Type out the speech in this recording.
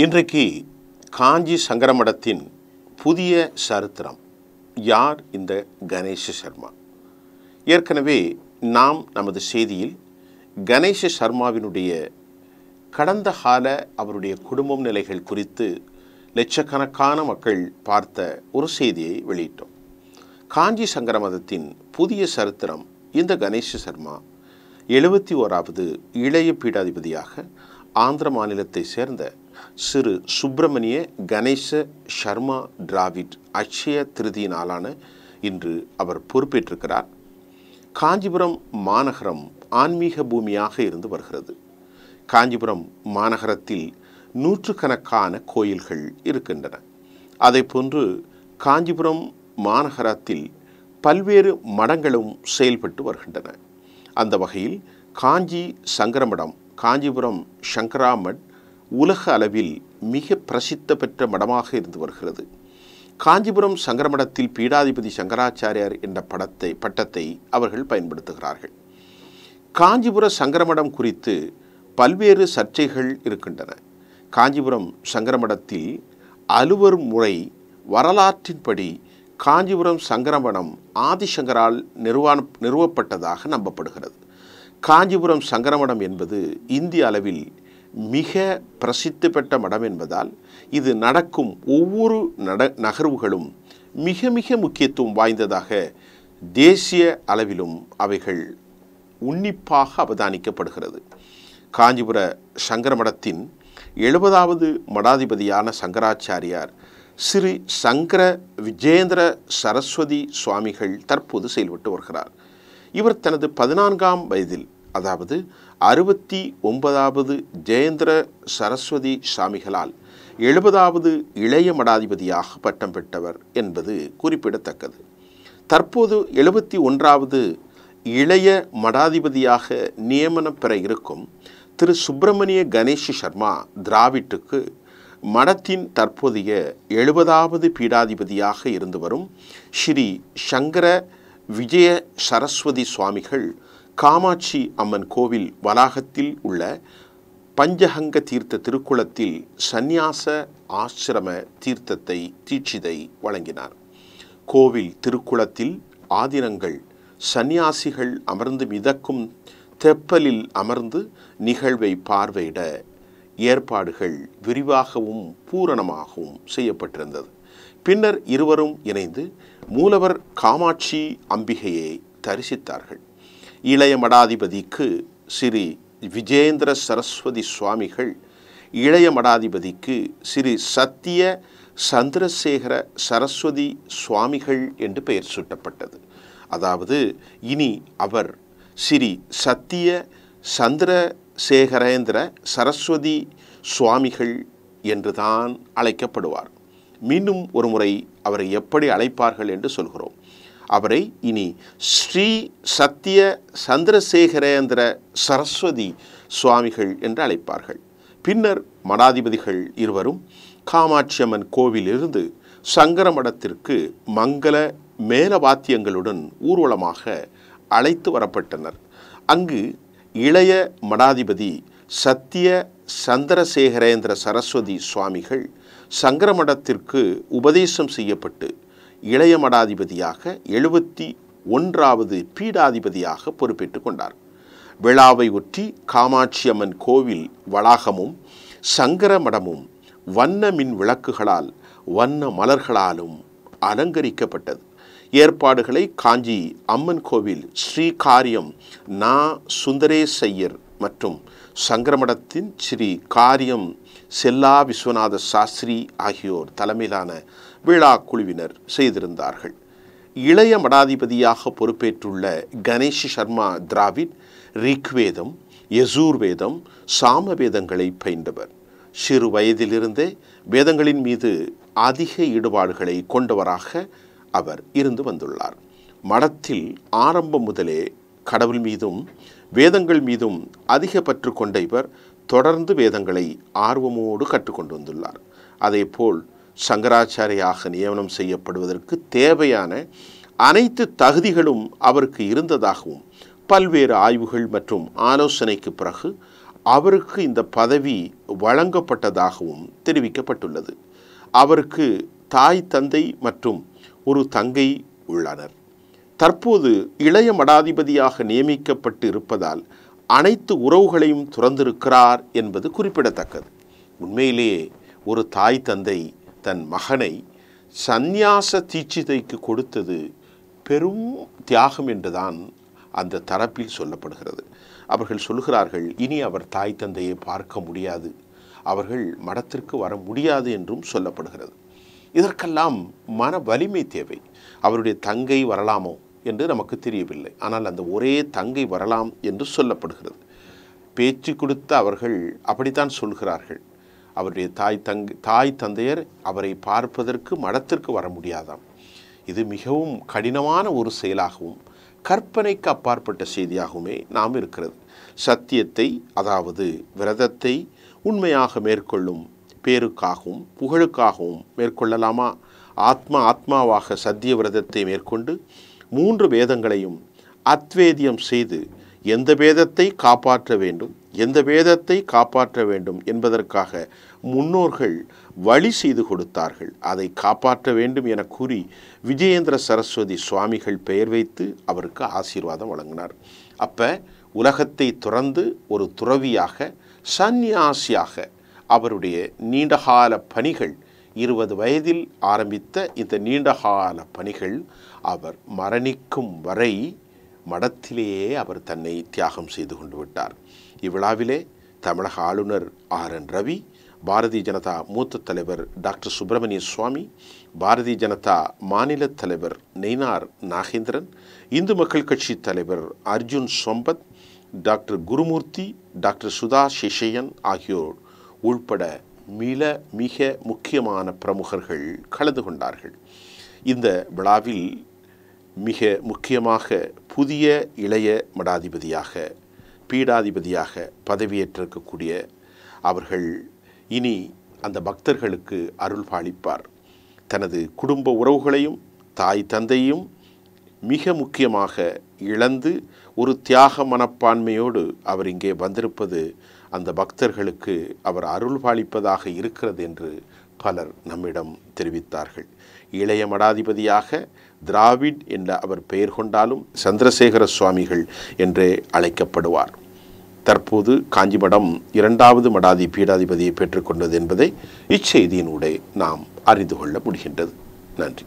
இன்றைக்கு காஞ்சி சங்கரமடத்தின் புதிய சரித்திரம். யார் இந்த கணேச சர்மா? ஏற்கனவே நாம் நமது செய்தியில் கணேச சர்மாவினுடைய கடந்த கால அவருடைய குடும்பம் நிலைகள் குறித்து லட்சக்கணக்கான மக்கள் பார்த்த ஒரு செய்தியை வெளியிட்டோம். காஞ்சி சங்கரமடத்தின் புதிய சரித்திரம் இந்த கணேச சர்மா 71வது இளைய பீடாதிபதியாக ஆந்திர மாநிலத்தை சேர்ந்த சிறு சுப்பிரமணிய கணேச சர்மா டிராவிட் அட்சய திருதி நாளான இன்று அவர் பொறுப்பேற்றிருக்கிறார். காஞ்சிபுரம் மாநகரம் ஆன்மீக பூமியாக இருந்து வருகிறது. காஞ்சிபுரம் மாநகரத்தில் நூற்றுக்கணக்கான கோயில்கள் இருக்கின்றன. அதை போன்று காஞ்சிபுரம் மாநகரத்தில் பல்வேறு மடங்களும் செயல்பட்டு வருகின்றன. அந்த வகையில் காஞ்சி சங்கரமடம், காஞ்சிபுரம் சங்கராமட் உலக அளவில் மிக பிரசித்த பெற்ற மடமாக இருந்து வருகிறது. காஞ்சிபுரம் சங்கரமடத்தில் பீடாதிபதி சங்கராச்சாரியார் என்ற பட்டத்தை அவர்கள் பயன்படுத்துகிறார்கள். காஞ்சிபுர சங்கரமடம் குறித்து பல்வேறு சர்ச்சைகள் இருக்கின்றன. காஞ்சிபுரம் சங்கரமடத்தில் அலுவல் முறை வரலாற்றின்படி காஞ்சிபுரம் சங்கரமடம் ஆதிசங்கரால் நிறுவப்பட்டதாக நம்பப்படுகிறது. காஞ்சிபுரம் சங்கரமடம் என்பது இந்திய அளவில் மிக பிரசித்தி பெற்ற மடம் என்பதால் இது நடக்கும் ஒவ்வொரு நகர்வுகளும் மிக மிக முக்கியத்துவம் வாய்ந்ததாக தேசிய அளவிலும் அவைகள் உன்னிப்பாக அவதானிக்கப்படுகிறது. காஞ்சிபுர சங்கரமடத்தின் 70வது மடாதிபதியான சங்கராச்சாரியார் ஸ்ரீ சங்கர விஜேந்திர சரஸ்வதி சுவாமிகள் தற்போது செயல்பட்டு வருகிறார். இவர் தனது 14ஆம் வயதில், அதாவது 69வது ஜெயேந்திர சரஸ்வதி சுவாமிகளால் 70வது இளைய மடாதிபதியாக பட்டம் பெற்றவர் என்பது குறிப்பிடத்தக்கது. தற்போது 71வது இளைய மடாதிபதியாக நியமனம் பெற இருக்கும் திரு சுப்பிரமணிய கணேச சர்மா டிராவிட்டுக்கு மடத்தின் தற்போதைய 70வது பீடாதிபதியாக இருந்து வரும் ஸ்ரீ சங்கர விஜய சரஸ்வதி சுவாமிகள் காமாட்சி அம்மன் கோவில் வளாகத்தில் உள்ள பஞ்சகங்க தீர்த்த திருக்குளத்தில் சந்நியாச ஆசிரம தீட்சிதை வழங்கினார். கோவில் திருக்குளத்தில் ஆதினங்கள் சந்நியாசிகள் அமர்ந்து மிதக்கும் தெப்பலில் அமர்ந்து நிகழ்வை பார்வையிட ஏற்பாடுகள் விரிவாகவும் பூரணமாகவும் செய்யப்பட்டிருந்தது. பின்னர் இருவரும் இணைந்து மூலவர் காமாட்சி அம்பிகையை தரிசித்தார்கள். இளைய மடாதிபதிக்கு ஸ்ரீ விஜேந்திர சரஸ்வதி சுவாமிகள், இளைய மடாதிபதிக்கு ஸ்ரீ சத்திய சந்திரசேகர சரஸ்வதி சுவாமிகள் என்று பெயர் சூட்டப்பட்டது. அதாவது இனி அவர் ஸ்ரீ சத்திய சந்திரசேகரேந்திர சரஸ்வதி சுவாமிகள் என்றுதான் அழைக்கப்படுவார். மீண்டும் ஒரு முறை அவரை எப்படி அழைப்பார்கள் என்று சொல்கிறோம். அவரை இனி ஸ்ரீ சத்திய சந்திரசேகரேந்திர சரஸ்வதி சுவாமிகள் என்று அழைப்பார்கள். பின்னர் மடாதிபதிகள் இருவரும் காமாட்சி அம்மன் கோவிலிருந்து சங்கரமடத்திற்கு மங்கள மேலவாத்தியங்களுடன் ஊர்வலமாக அழைத்து வரப்பட்டனர். அங்கு இளைய மடாதிபதி சத்திய சந்திரசேகரேந்திர சரஸ்வதி சுவாமிகள் சங்கரமடத்திற்கு உபதேசம் செய்யப்பட்டு இளைய மடாதிபதியாக 71வது பீடாதிபதியாக பொறுப்பேற்றுக் கொண்டார். விழாவை ஒட்டி காமாட்சி அம்மன் கோவில் வளாகமும் சங்கரமடமும் வண்ண மின் விளக்குகளால் வண்ண மலர்களாலும் அலங்கரிக்கப்பட்டது. ஏற்பாடுகளை காஞ்சி அம்மன் கோவில் ஸ்ரீ காரியம் நா சுந்தரேசையர் மற்றும் சங்கரமடத்தின் ஸ்ரீ காரியம் செல்லா விஸ்வநாத சாஸ்திரி ஆகியோர் தலைமையிலான விழா குழுவினர் செய்திருந்தார்கள். இளைய மடாதிபதியாக பொறுப்பேற்றுள்ள கணேச சர்மா டிராவிட் ரிக்வேதம், யசூர்வேதம், சாமவேதங்களை பயின்றவர். சிறு வயதிலிருந்தே வேதங்களின் மீது அதிக ஈடுபாடுகளை கொண்டவராக அவர் இருந்து வந்துள்ளார். மடத்தில் ஆரம்பம் முதலே கடவுள் மீதும் வேதங்கள் மீதும் அதிக பற்று கொண்ட இவர் தொடர்ந்து வேதங்களை ஆர்வமோடு கற்றுக்கொண்டு வந்துள்ளார். அதேபோல் சங்கராச்சாரியாக நியமனம் செய்யப்படுவதற்கு தேவையான அனைத்து தகுதிகளும் அவருக்கு இருந்ததாகவும் பல்வேறு ஆய்வுகள் மற்றும் ஆலோசனைக்கு பிறகு அவருக்கு இந்த பதவி வழங்கப்பட்டதாகவும் தெரிவிக்கப்பட்டுள்ளது. அவருக்கு தாய் தந்தை மற்றும் ஒரு தங்கை உள்ளனர். தற்போது இளைய மடாதிபதியாக நியமிக்கப்பட்டு இருப்பதால் அனைத்து உறவுகளையும் துறந்திருக்கிறார் என்பது குறிப்பிடத்தக்கது. உண்மையிலேயே ஒரு தாய் தந்தை தன் மகனை சந்நியாச தீட்சிதைக்கு கொடுத்தது பெரும் தியாகம் என்றுதான் அந்த தரப்பில் சொல்லப்படுகிறது. அவர்கள் சொல்கிறார்கள், இனி அவர் தாய் தந்தையை பார்க்க முடியாது, அவர்கள் மடத்திற்கு வர முடியாது என்றும் சொல்லப்படுகிறது. இதற்கெல்லாம் மன வலிமை தேவை. அவருடைய தங்கை வரலாமோ என்று நமக்கு தெரியவில்லை, ஆனால் அந்த ஒரே தங்கை வரலாம் என்று சொல்லப்படுகிறது. பேச்சு கொடுத்த அவர்கள் அப்படித்தான் சொல்கிறார்கள். அவருடைய தாய் தந்தையர் அவரை பார்ப்பதற்கு மடத்திற்கு வர முடியாதாம். இது மிகவும் கடினமான ஒரு செயலாகவும் கற்பனைக்கு அப்பாற்பட்ட செய்தியாகவுமே நாம் இருக்கிறது. சத்தியத்தை, அதாவது விரதத்தை உண்மையாக மேற்கொள்ளும் பேருக்காகவும் புகழுக்காகவும் மேற்கொள்ளலாமா? ஆத்மாவாக சத்திய விரதத்தை மேற்கொண்டு 3 வேதங்களையும் அத்வேதியம் செய்து எந்த வேதத்தை காப்பாற்ற வேண்டும் என்பதற்காக முன்னோர்கள் வழி செய்து கொடுத்தார்கள். அதை காப்பாற்ற வேண்டும் என கூறி விஜயேந்திர சரஸ்வதி சுவாமிகள் பெயர் வைத்து அவருக்கு ஆசீர்வாதம் வழங்கினார். அப்போ உலகத்தை துறந்து ஒரு துறவியாக, சந்நியாசியாக அவருடைய நீண்டகால பணிகள், 20 வயதில் ஆரம்பித்த இந்த நீண்டகால பணிகள் அவர் மரணிக்கும் வரை மடத்திலேயே அவர் தன்னை தியாகம் செய்து கொண்டு விட்டார். இவ்விழாவிலே தமிழக ஆளுநர் RN ரவி, பாரதிய ஜனதா மூத்த தலைவர் டாக்டர் சுப்பிரமணிய சுவாமி, பாரதிய ஜனதா மாநில தலைவர் நெய்னார் நாகேந்திரன், இந்து மக்கள் கட்சி தலைவர் அர்ஜுன் சம்பத், டாக்டர் குருமூர்த்தி, டாக்டர் சுதா சேஷையன் ஆகியோர் உள்பட மிக முக்கியமான பிரமுகர்கள் கலந்து கொண்டார்கள். இந்த விழாவில் மிக முக்கியமாக புதிய இளைய மடாதிபதியாக, பீடாதிபதியாக பதவியேற்றிருக்கக்கூடிய அவர்கள் இனி அந்த பக்தர்களுக்கு அருள் பாலிப்பார். தனது குடும்ப உறவுகளையும் தாய் தந்தையும் மிக முக்கியமாக இழந்து ஒரு தியாக மனப்பான்மையோடு அவர் இங்கே வந்திருப்பது அந்த பக்தர்களுக்கு அவர் அருள் பாலிப்பதாக இருக்கிறது என்று பலர் நம்மிடம் தெரிவித்தார்கள். இளைய மடாதிபதியாக திராவிட் என்ற அவர் பெயர் கொண்டாலும் சந்திரசேகர சுவாமிகள் என்றே அழைக்கப்படுவார். தற்போது காஞ்சிமடம் 2வது பீடாதிபதியை பெற்றுக்கொண்டது என்பதை இச்செய்தியினூடே நாம் அறிந்து கொள்ள முடிகின்றது. நன்றி.